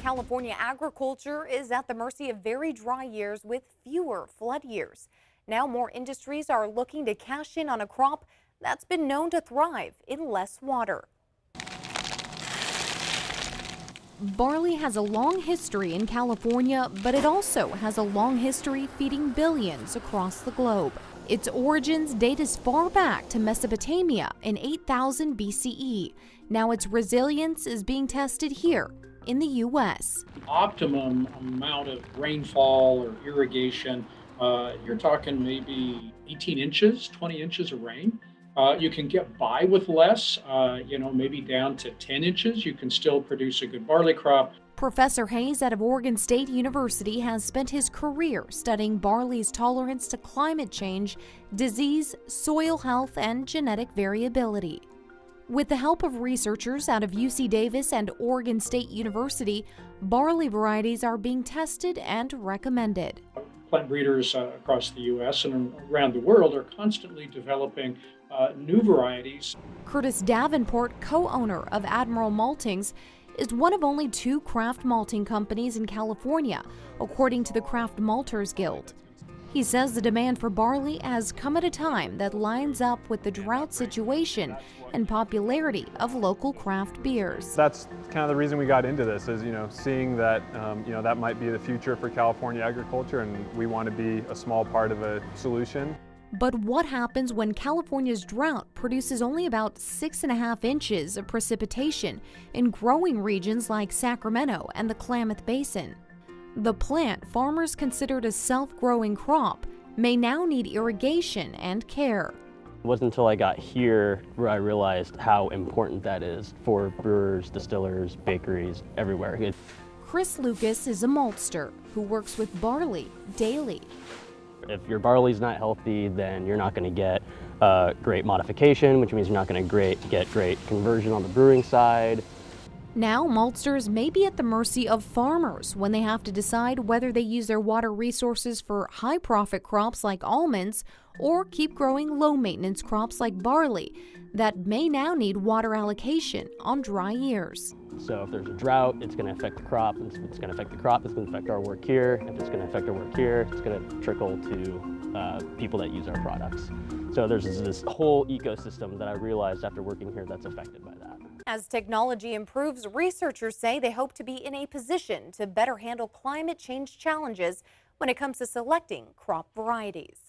California agriculture is at the mercy of very dry years with fewer flood years. Now more industries are looking to cash in on a crop that's been known to thrive in less water. Barley has a long history in California, but it also has a long history feeding billions across the globe. Its origins date as far back to Mesopotamia in 8000 BCE. Now its resilience is being tested here in the U.S. Optimum amount of rainfall or irrigation, you're talking maybe 18 inches, 20 inches of rain. You can get by with less, maybe down to 10 inches. You can still produce a good barley crop. Professor Hayes out of Oregon State University has spent his career studying barley's tolerance to climate change, disease, soil health, and genetic variability. With the help of researchers out of UC Davis and Oregon State University, barley varieties are being tested and recommended. Plant breeders across the U.S. and around the world are constantly developing new varieties. Curtis Davenport, co-owner of Admiral Maltings, is one of only 2 craft malting companies in California, according to the Craft Malters Guild. He says the demand for barley has come at a time that lines up with the drought situation and popularity of local craft beers. That's kind of the reason we got into this, is seeing that that might be the future for California agriculture, and we want to be a small part of a solution. But what happens when California's drought produces only about 6.5 inches of precipitation in growing regions like Sacramento and the Klamath Basin? The plant farmers considered a self-growing crop may now need irrigation and care. It wasn't until I got here where I realized how important that is for brewers, distillers, bakeries, everywhere. Chris Lucas is a maltster who works with barley daily. If your barley's not healthy, then you're not going to get great modification, which means you're not going to get great conversion on the brewing side. Now, maltsters may be at the mercy of farmers when they have to decide whether they use their water resources for high-profit crops like almonds or keep growing low-maintenance crops like barley that may now need water allocation on dry years. So if there's a drought, it's going to affect the crop. If it's going to affect the crop, it's going to affect our work here. If it's going to affect our work here, it's going to trickle to people that use our products. So there's this whole ecosystem that I realized after working here that's affected by that. As technology improves, researchers say they hope to be in a position to better handle climate change challenges when it comes to selecting crop varieties.